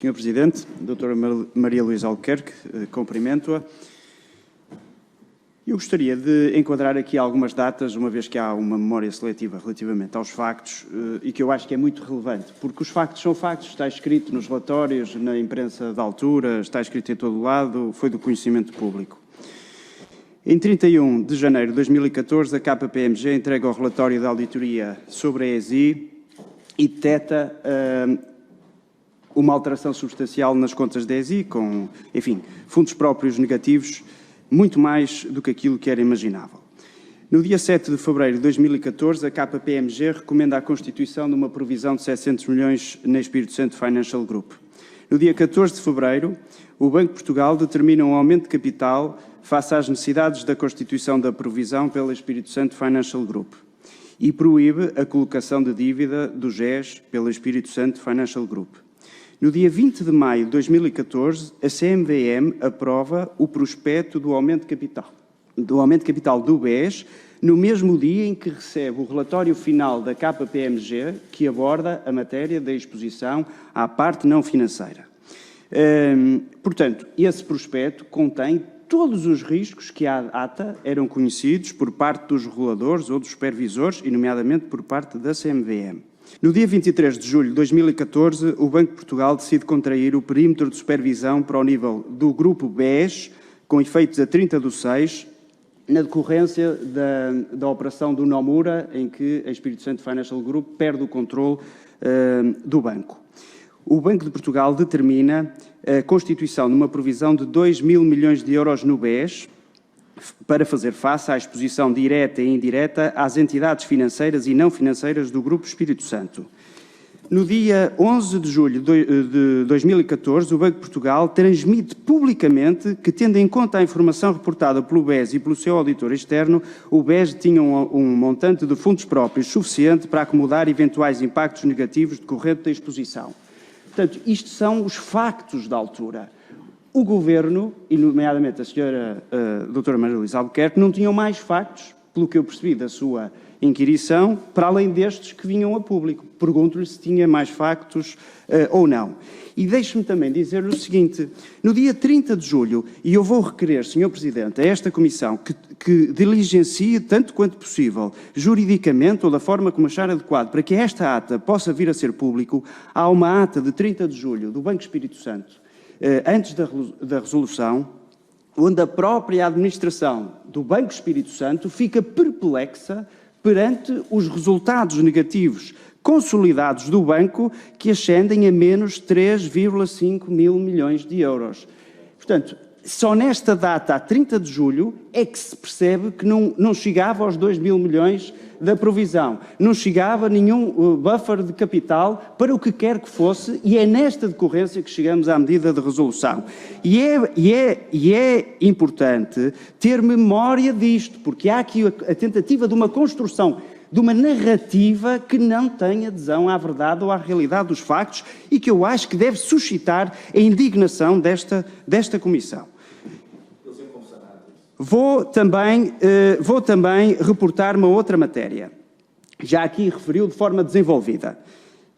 Sr. Presidente, Doutora Maria Luísa Albuquerque, cumprimento-a. Eu gostaria de enquadrar aqui algumas datas, uma vez que há uma memória seletiva relativamente aos factos, e que eu acho que é muito relevante, porque os factos são factos, está escrito nos relatórios, na imprensa da altura, está escrito em todo o lado, foi do conhecimento público. Em 31 de janeiro de 2014, a KPMG entrega o relatório da auditoria sobre a ESI e detecta uma alteração substancial nas contas da ESI, com, enfim, fundos próprios negativos, muito mais do que aquilo que era imaginável. No dia 7 de fevereiro de 2014, a KPMG recomenda a constituição de uma provisão de 700 milhões na Espírito Santo Financial Group. No dia 14 de fevereiro, o Banco de Portugal determina um aumento de capital face às necessidades da constituição da provisão pela Espírito Santo Financial Group e proíbe a colocação de dívida do GES pela Espírito Santo Financial Group. No dia 20 de maio de 2014, a CMVM aprova o prospecto do aumento de capital do BES, no mesmo dia em que recebe o relatório final da KPMG, que aborda a matéria da exposição à parte não financeira. Portanto, esse prospecto contém todos os riscos que à data eram conhecidos por parte dos reguladores ou dos supervisores, e nomeadamente por parte da CMVM. No dia 23 de julho de 2014, o Banco de Portugal decide contrair o perímetro de supervisão para o nível do Grupo BES, com efeitos a 30/6, na decorrência da operação do Nomura, em que a Espírito Santo Financial Group perde o controle do banco. O Banco de Portugal determina a constituição de uma provisão de 2.000 milhões de euros no BES, para fazer face à exposição direta e indireta às entidades financeiras e não financeiras do Grupo Espírito Santo. No dia 11 de julho de 2014, o Banco de Portugal transmite publicamente que, tendo em conta a informação reportada pelo BES e pelo seu auditor externo, o BES tinha um montante de fundos próprios suficiente para acomodar eventuais impactos negativos decorrentes da exposição. Portanto, isto são os factos da altura. O Governo, e nomeadamente a senhora doutora Maria Luísa Albuquerque, não tinham mais factos, pelo que eu percebi da sua inquirição, para além destes que vinham a público. Pergunto-lhe se tinha mais factos ou não. E deixe-me também dizer o seguinte, no dia 30 de julho, e eu vou requerer, Sr. Presidente, a esta Comissão que diligencie tanto quanto possível, juridicamente ou da forma como achar adequado, para que esta ata possa vir a ser público, há uma ata de 30 de julho do Banco Espírito Santo, antes da resolução, onde a própria administração do Banco Espírito Santo fica perplexa perante os resultados negativos consolidados do banco, que ascendem a menos 3,5 mil milhões de euros. Portanto, só nesta data, a 30 de julho, é que se percebe que não chegava aos 2.000 milhões da provisão, não chegava nenhum buffer de capital para o que quer que fosse, e é nesta decorrência que chegamos à medida de resolução. E é importante ter memória disto, porque há aqui a tentativa de uma construção, de uma narrativa que não tem adesão à verdade ou à realidade dos factos e que eu acho que deve suscitar a indignação desta Comissão. Vou também reportar uma outra matéria, já aqui referiu de forma desenvolvida.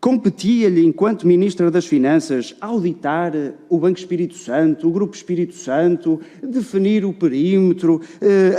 Competia-lhe, enquanto Ministra das Finanças, auditar o Banco Espírito Santo, o Grupo Espírito Santo, definir o perímetro,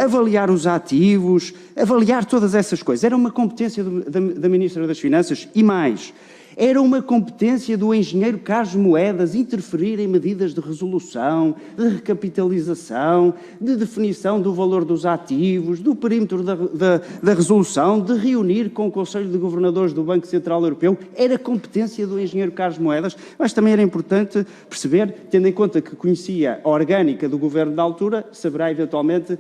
avaliar os ativos, avaliar todas essas coisas. Era uma competência da Ministra das Finanças e mais. Era uma competência do engenheiro Carlos Moedas interferir em medidas de resolução, de recapitalização, de definição do valor dos ativos, do perímetro da resolução, de reunir com o Conselho de Governadores do Banco Central Europeu. Era competência do engenheiro Carlos Moedas, mas também era importante perceber, tendo em conta que conhecia a orgânica do Governo da altura, saberá eventualmente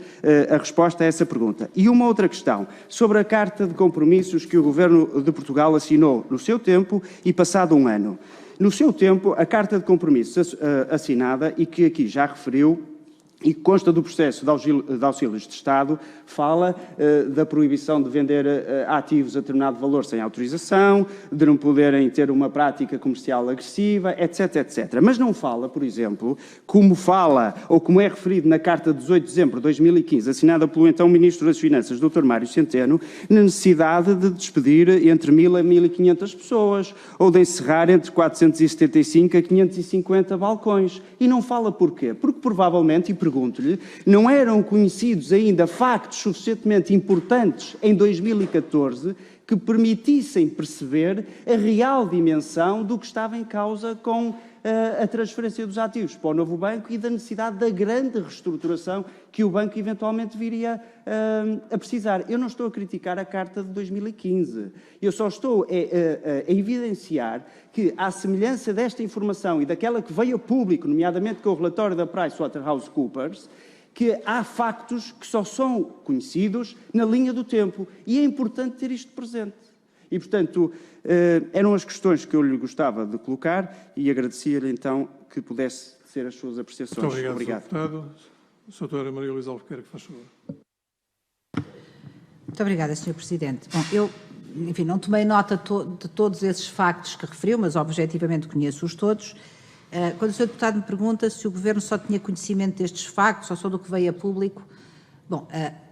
a resposta a essa pergunta. E uma outra questão, sobre a Carta de Compromissos que o Governo de Portugal assinou no seu tempo e passado um ano. No seu tempo, a Carta de Compromissos assinada, e que aqui já referiu, e que consta do processo de auxílios de Estado, fala da proibição de vender ativos a determinado valor sem autorização, de não poderem ter uma prática comercial agressiva, etc, etc. Mas não fala, por exemplo, como fala, ou como é referido na Carta de 18 de dezembro de 2015, assinada pelo então Ministro das Finanças, Dr. Mário Centeno, na necessidade de despedir entre 1.000 a 1.500 pessoas, ou de encerrar entre 475 a 550 balcões. E não fala porquê? Porque provavelmente, e pergunto-lhe, não eram conhecidos ainda factos suficientemente importantes em 2014 que permitissem perceber a real dimensão do que estava em causa com a transferência dos ativos para o novo banco e da necessidade da grande reestruturação que o banco eventualmente viria a precisar. Eu não estou a criticar a Carta de 2015, eu só estou a evidenciar que, à semelhança desta informação e daquela que veio a público, nomeadamente com o relatório da PricewaterhouseCoopers, que há factos que só são conhecidos na linha do tempo e é importante ter isto presente. E, portanto, eram as questões que eu lhe gostava de colocar e agradecia-lhe, então, que pudesse ser as suas apreciações. Muito obrigado, Sr. Deputado. Doutora Maria Luísa Albuquerque, faz favor. Muito obrigada, Sr. Presidente. Bom, eu, enfim, não tomei nota de todos esses factos que referiu, mas objetivamente conheço-os todos. Quando o Sr. Deputado me pergunta se o Governo só tinha conhecimento destes factos ou só do que veio a público, bom,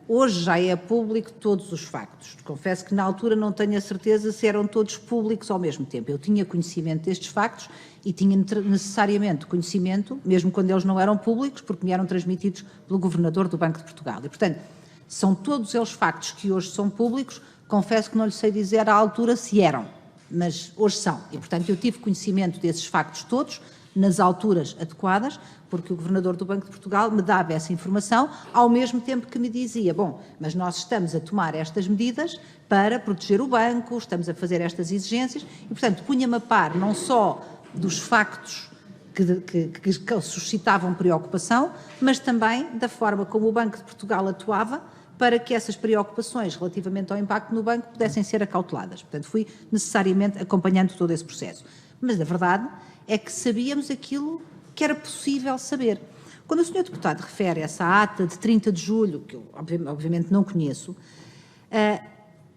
hoje já é público todos os factos. Confesso que na altura não tenho a certeza se eram todos públicos ao mesmo tempo. Eu tinha conhecimento destes factos e tinha necessariamente conhecimento, mesmo quando eles não eram públicos, porque me eram transmitidos pelo Governador do Banco de Portugal. E, portanto, são todos eles factos que hoje são públicos. Confesso que não lhe sei dizer à altura se eram, mas hoje são. E, portanto, eu tive conhecimento desses factos todos, nas alturas adequadas, porque o Governador do Banco de Portugal me dava essa informação, ao mesmo tempo que me dizia, bom, mas nós estamos a tomar estas medidas para proteger o banco, estamos a fazer estas exigências, e, portanto, punha-me a par não só dos factos que suscitavam preocupação, mas também da forma como o Banco de Portugal atuava para que essas preocupações relativamente ao impacto no banco pudessem ser acauteladas. Portanto, fui necessariamente acompanhando todo esse processo. Mas a verdade é que sabíamos aquilo que era possível saber. Quando o Sr. Deputado refere essa ata de 30 de julho, que eu obviamente não conheço,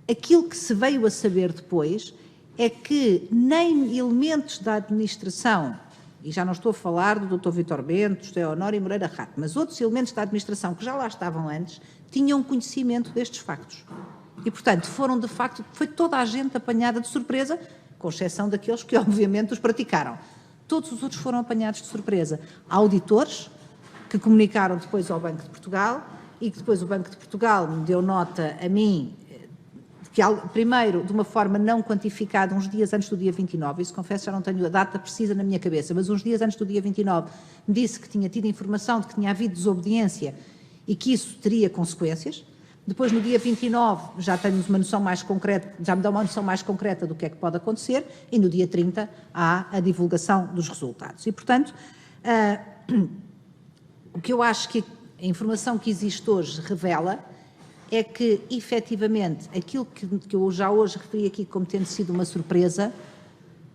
aquilo que se veio a saber depois é que nem elementos da administração, e já não estou a falar do Dr. Vítor Bento, José Honório e Moreira Rato, mas outros elementos da administração que já lá estavam antes, tinham conhecimento destes factos. E, portanto, foi toda a gente apanhada de surpresa, com exceção daqueles que, obviamente, os praticaram. Todos os outros foram apanhados de surpresa. Há auditores que comunicaram depois ao Banco de Portugal e que depois o Banco de Portugal me deu nota a mim, que primeiro, de uma forma não quantificada, uns dias antes do dia 29, isso confesso já não tenho a data precisa na minha cabeça, mas uns dias antes do dia 29, me disse que tinha tido informação de que tinha havido desobediência e que isso teria consequências. Depois, no dia 29, já temos uma noção mais concreta, já me dá uma noção mais concreta do que é que pode acontecer, e no dia 30 há a divulgação dos resultados. E, portanto, o que eu acho que a informação que existe hoje revela é que, efetivamente, aquilo que eu já hoje referi aqui como tendo sido uma surpresa,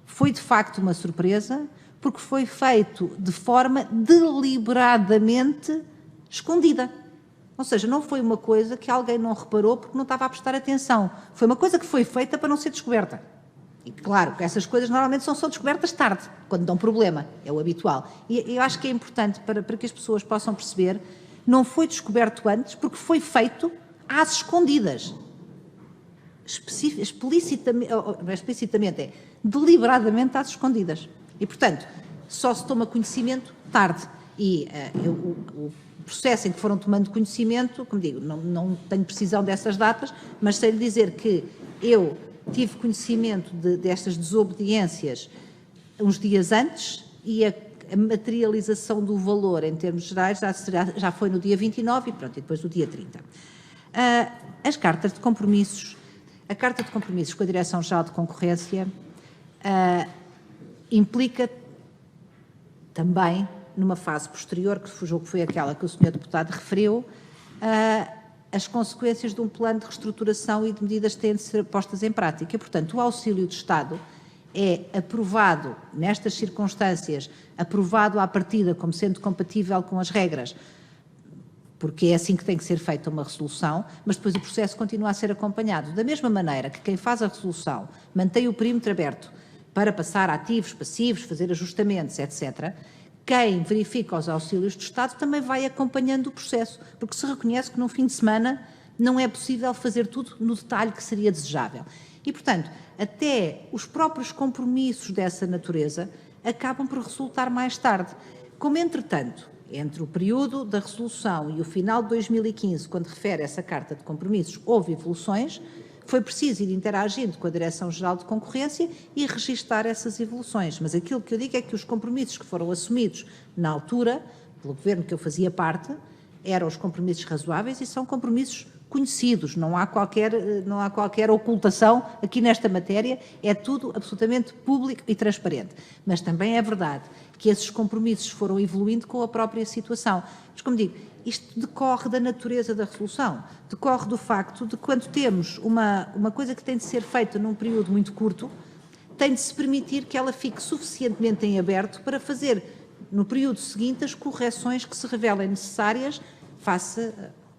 foi de facto uma surpresa, porque foi feito de forma deliberadamente escondida. Ou seja, não foi uma coisa que alguém não reparou porque não estava a prestar atenção. Foi uma coisa que foi feita para não ser descoberta. E claro, essas coisas normalmente são só descobertas tarde, quando dão problema, é o habitual. E eu acho que é importante para que as pessoas possam perceber, não foi descoberto antes porque foi feito às escondidas. Explicitamente, deliberadamente às escondidas. E, portanto, só se toma conhecimento tarde. E o processo em que foram tomando conhecimento, como digo, não tenho precisão dessas datas, mas sei lhe dizer que eu tive conhecimento destas desobediências uns dias antes e a materialização do valor em termos gerais já foi no dia 29 e pronto, e depois no dia 30. As cartas de compromissos, a Carta de Compromissos com a Direção-Geral de Concorrência implica também, numa fase posterior, que foi aquela que o Sr. Deputado referiu, as consequências de um plano de reestruturação e de medidas que têm de ser postas em prática. Portanto, o auxílio de Estado é aprovado, nestas circunstâncias, aprovado à partida como sendo compatível com as regras, porque é assim que tem que ser feita uma resolução, mas depois o processo continua a ser acompanhado. Da mesma maneira que quem faz a resolução mantém o perímetro aberto para passar ativos, passivos, fazer ajustamentos, etc., quem verifica os auxílios do Estado também vai acompanhando o processo, porque se reconhece que num fim de semana não é possível fazer tudo no detalhe que seria desejável. E, portanto, até os próprios compromissos dessa natureza acabam por resultar mais tarde. Como, entretanto, entre o período da resolução e o final de 2015, quando refere essa carta de compromissos, houve evoluções, foi preciso ir interagindo com a Direção-Geral de Concorrência e registar essas evoluções. Mas aquilo que eu digo é que os compromissos que foram assumidos na altura, pelo governo que eu fazia parte, eram os compromissos razoáveis e são compromissos conhecidos, não há qualquer ocultação aqui nesta matéria, é tudo absolutamente público e transparente. Mas também é verdade que esses compromissos foram evoluindo com a própria situação. Mas, como digo, isto decorre da natureza da resolução, decorre do facto de quando temos uma coisa que tem de ser feita num período muito curto, tem de se permitir que ela fique suficientemente em aberto para fazer, no período seguinte, as correções que se revelem necessárias face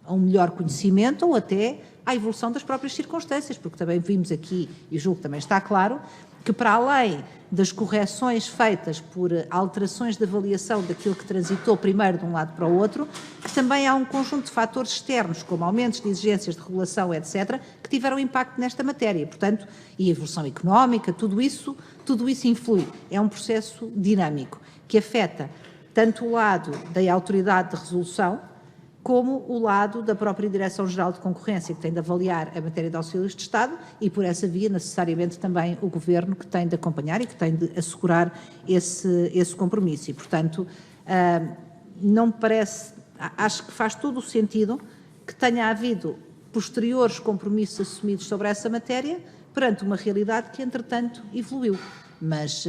a um melhor conhecimento ou até à evolução das próprias circunstâncias, porque também vimos aqui, e julgo que também está claro, que para além das correções feitas por alterações de avaliação daquilo que transitou primeiro de um lado para o outro, que também há um conjunto de fatores externos, como aumentos de exigências de regulação, etc., que tiveram impacto nesta matéria. Portanto, e a evolução económica, tudo isso influi. É um processo dinâmico que afeta tanto o lado da autoridade de resolução, como o lado da própria Direção-Geral de Concorrência, que tem de avaliar a matéria de auxílios de Estado, e por essa via, necessariamente, também o Governo, que tem de acompanhar e que tem de assegurar esse compromisso. E, portanto, não me parece, acho que faz todo o sentido que tenha havido posteriores compromissos assumidos sobre essa matéria, perante uma realidade que, entretanto, evoluiu. Mas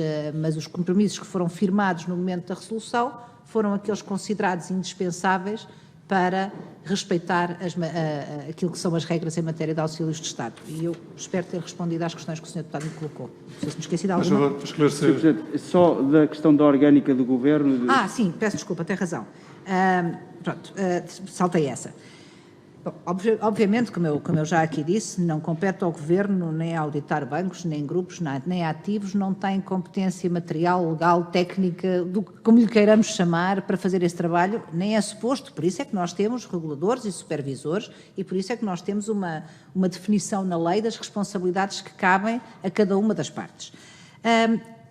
os compromissos que foram firmados no momento da resolução foram aqueles considerados indispensáveis para respeitar aquilo que são as regras em matéria de auxílios de Estado. E eu espero ter respondido às questões que o Sr. Deputado me colocou. Não sei se me esqueci de alguma. Mas, favor, esclarecer. Sr. Presidente, só da questão da orgânica do Governo... Sim, peço desculpa, tem razão. Saltei essa. Bom, obviamente, como eu já aqui disse, não compete ao Governo nem a auditar bancos, nem grupos, nem ativos, não tem competência material, legal, técnica, como lhe queiramos chamar, para fazer esse trabalho, nem é suposto. Por isso é que nós temos reguladores e supervisores e por isso é que nós temos uma definição na lei das responsabilidades que cabem a cada uma das partes.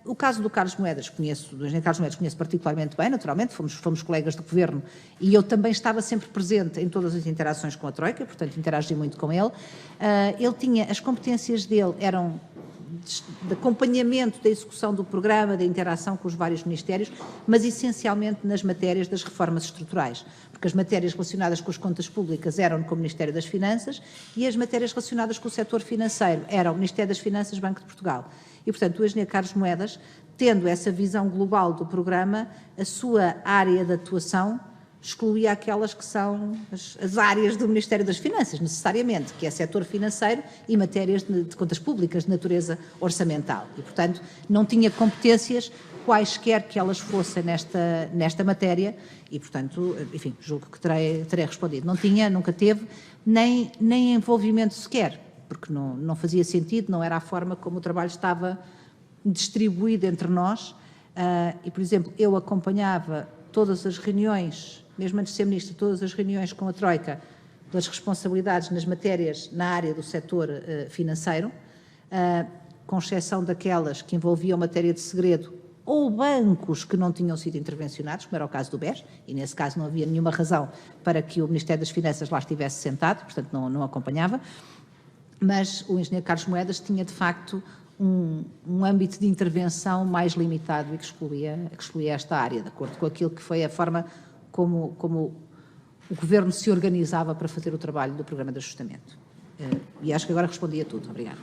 O caso do Carlos Moedas, do engenheiro Carlos Moedas, conheço particularmente bem, naturalmente, fomos colegas de governo e eu também estava sempre presente em todas as interações com a Troika, portanto interagi muito com ele. Ele tinha, as competências dele eram de acompanhamento da execução do programa, da interação com os vários ministérios, mas essencialmente nas matérias das reformas estruturais, porque as matérias relacionadas com as contas públicas eram com o Ministério das Finanças e as matérias relacionadas com o setor financeiro eram o Ministério das Finanças, Banco de Portugal. E, portanto, o engenheiro Carlos Moedas, tendo essa visão global do programa, a sua área de atuação excluía aquelas que são as áreas do Ministério das Finanças, necessariamente, que é setor financeiro e matérias de contas públicas de natureza orçamental. E, portanto, não tinha competências quaisquer que elas fossem nesta matéria e, portanto, enfim, julgo que terei respondido. Não tinha, nunca teve, nem envolvimento sequer, porque não fazia sentido, não era a forma como o trabalho estava distribuído entre nós. E, por exemplo, eu acompanhava todas as reuniões, mesmo antes de ser ministra, todas as reuniões com a Troika das responsabilidades nas matérias na área do setor financeiro, com exceção daquelas que envolviam matéria de segredo ou bancos que não tinham sido intervencionados, como era o caso do BES, e nesse caso não havia nenhuma razão para que o Ministério das Finanças lá estivesse sentado, portanto não acompanhava, mas o engenheiro Carlos Moedas tinha de facto um âmbito de intervenção mais limitado e que excluía esta área, de acordo com aquilo que foi a forma como o Governo se organizava para fazer o trabalho do Programa de Ajustamento. E acho que agora respondi a tudo. Obrigada.